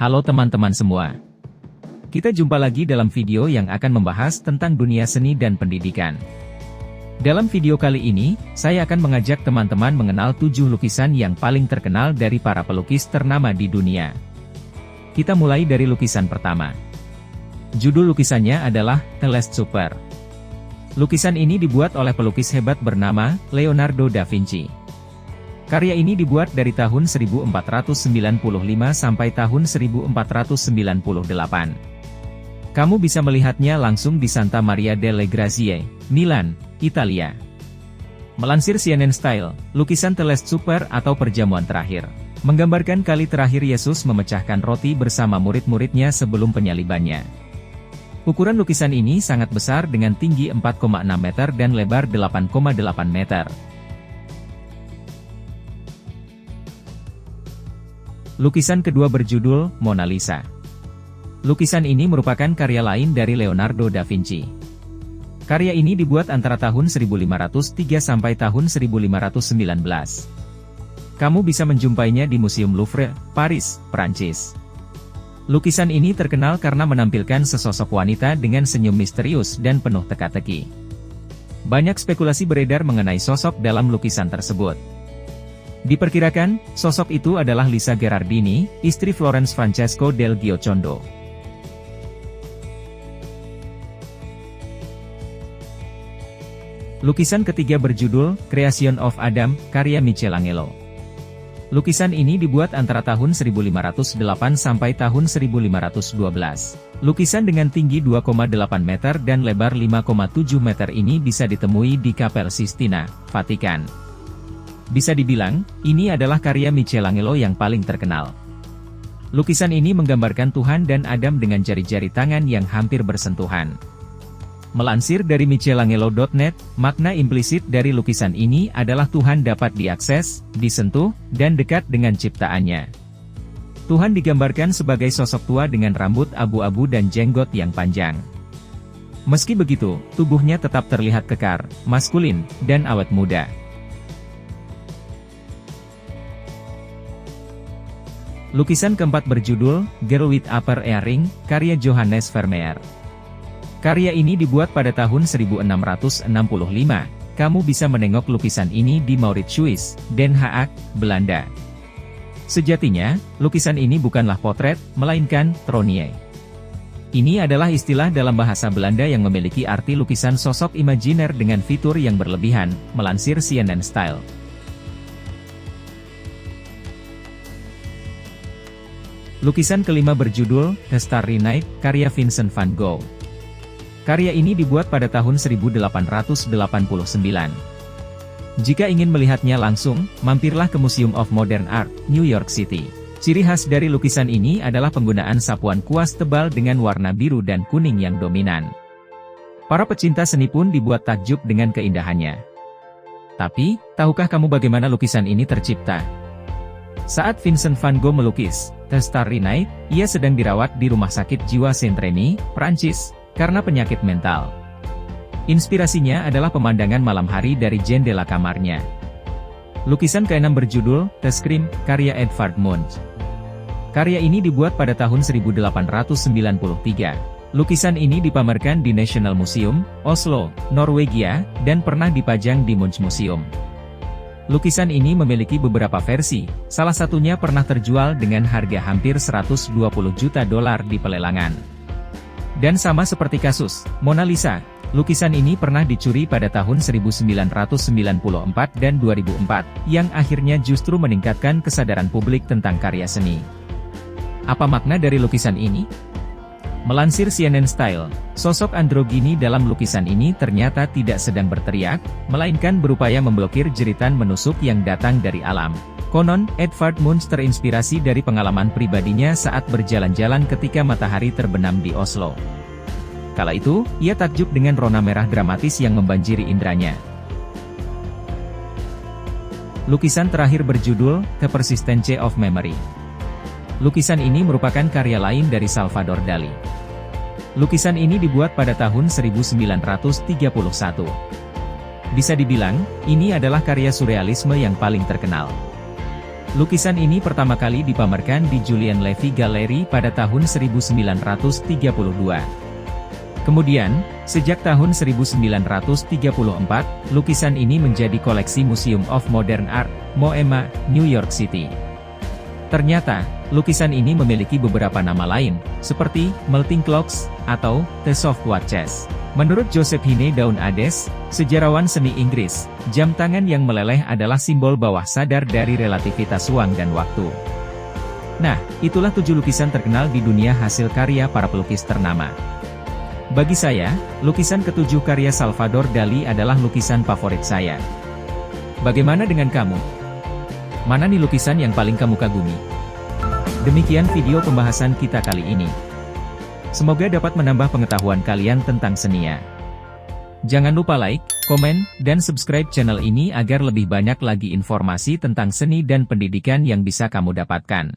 Halo teman-teman semua. Kita jumpa lagi dalam video yang akan membahas tentang dunia seni dan pendidikan. Dalam video kali ini, saya akan mengajak teman-teman mengenal 7 lukisan yang paling terkenal dari para pelukis ternama di dunia. Kita mulai dari lukisan pertama. Judul lukisannya adalah The Last Supper. Lukisan ini dibuat oleh pelukis hebat bernama Leonardo da Vinci. Karya ini dibuat dari tahun 1495 sampai tahun 1498. Kamu bisa melihatnya langsung di Santa Maria delle Grazie, Milan, Italia. Melansir CNN Style, lukisan The Last Supper atau Perjamuan Terakhir, menggambarkan kali terakhir Yesus memecahkan roti bersama murid-muridnya sebelum penyalibannya. Ukuran lukisan ini sangat besar dengan tinggi 4,6 meter dan lebar 8,8 meter. Lukisan kedua berjudul Mona Lisa. Lukisan ini merupakan karya lain dari Leonardo da Vinci. Karya ini dibuat antara tahun 1503 sampai tahun 1519. Kamu bisa menjumpainya di Museum Louvre, Paris, Prancis. Lukisan ini terkenal karena menampilkan sesosok wanita dengan senyum misterius dan penuh teka-teki. Banyak spekulasi beredar mengenai sosok dalam lukisan tersebut. Diperkirakan, sosok itu adalah Lisa Gherardini, istri Florence Francesco del Giocondo. Lukisan ketiga berjudul Creation of Adam, karya Michelangelo. Lukisan ini dibuat antara tahun 1508 sampai tahun 1512. Lukisan dengan tinggi 2,8 meter dan lebar 5,7 meter ini bisa ditemui di Kapel Sistina, Vatikan. Bisa dibilang, ini adalah karya Michelangelo yang paling terkenal. Lukisan ini menggambarkan Tuhan dan Adam dengan jari-jari tangan yang hampir bersentuhan. Melansir dari Michelangelo.net, makna implisit dari lukisan ini adalah Tuhan dapat diakses, disentuh, dan dekat dengan ciptaannya. Tuhan digambarkan sebagai sosok tua dengan rambut abu-abu dan jenggot yang panjang. Meski begitu, tubuhnya tetap terlihat kekar, maskulin, dan awet muda. Lukisan keempat berjudul Girl with Upper Earring, karya Johannes Vermeer. Karya ini dibuat pada tahun 1665. Kamu bisa menengok lukisan ini di Mauritshuis, Den Haag, Belanda. Sejatinya, lukisan ini bukanlah potret, melainkan tronie. Ini adalah istilah dalam bahasa Belanda yang memiliki arti lukisan sosok imajiner dengan fitur yang berlebihan, melansir CNN Style. Lukisan kelima berjudul The Starry Night, karya Vincent van Gogh. Karya ini dibuat pada tahun 1889. Jika ingin melihatnya langsung, mampirlah ke Museum of Modern Art, New York City. Ciri khas dari lukisan ini adalah penggunaan sapuan kuas tebal dengan warna biru dan kuning yang dominan. Para pecinta seni pun dibuat takjub dengan keindahannya. Tapi, tahukah kamu bagaimana lukisan ini tercipta? Saat Vincent van Gogh melukis The Starry Night, ia sedang dirawat di Rumah Sakit Jiwa Saint-Remy, Prancis, karena penyakit mental. Inspirasinya adalah pemandangan malam hari dari jendela kamarnya. Lukisan keenam berjudul The Scream, karya Edvard Munch. Karya ini dibuat pada tahun 1893. Lukisan ini dipamerkan di National Museum, Oslo, Norwegia, dan pernah dipajang di Munch Museum. Lukisan ini memiliki beberapa versi, salah satunya pernah terjual dengan harga hampir $120 juta di pelelangan. Dan sama seperti kasus Mona Lisa, lukisan ini pernah dicuri pada tahun 1994 dan 2004, yang akhirnya justru meningkatkan kesadaran publik tentang karya seni. Apa makna dari lukisan ini? Melansir CNN Style, sosok androgini dalam lukisan ini ternyata tidak sedang berteriak, melainkan berupaya memblokir jeritan menusuk yang datang dari alam. Konon, Edvard Munch terinspirasi dari pengalaman pribadinya saat berjalan-jalan ketika matahari terbenam di Oslo. Kala itu, ia takjub dengan rona merah dramatis yang membanjiri indranya. Lukisan terakhir berjudul The Persistence of Memory. Lukisan ini merupakan karya lain dari Salvador Dali. Lukisan ini dibuat pada tahun 1931. Bisa dibilang, ini adalah karya surrealisme yang paling terkenal. Lukisan ini pertama kali dipamerkan di Julian Levy Gallery pada tahun 1932. Kemudian, sejak tahun 1934, lukisan ini menjadi koleksi Museum of Modern Art, MoMA, New York City. Ternyata, lukisan ini memiliki beberapa nama lain, seperti Melting Clocks atau The Soft Watches. Menurut Joseph Hine Daun Ades, sejarawan seni Inggris, jam tangan yang meleleh adalah simbol bawah sadar dari relativitas ruang dan waktu. Nah, itulah 7 lukisan terkenal di dunia hasil karya para pelukis ternama. Bagi saya, lukisan ketujuh karya Salvador Dali adalah lukisan favorit saya. Bagaimana dengan kamu? Mana nih lukisan yang paling kamu kagumi? Demikian video pembahasan kita kali ini. Semoga dapat menambah pengetahuan kalian tentang seni. Jangan lupa like, komen, dan subscribe channel ini agar lebih banyak lagi informasi tentang seni dan pendidikan yang bisa kamu dapatkan.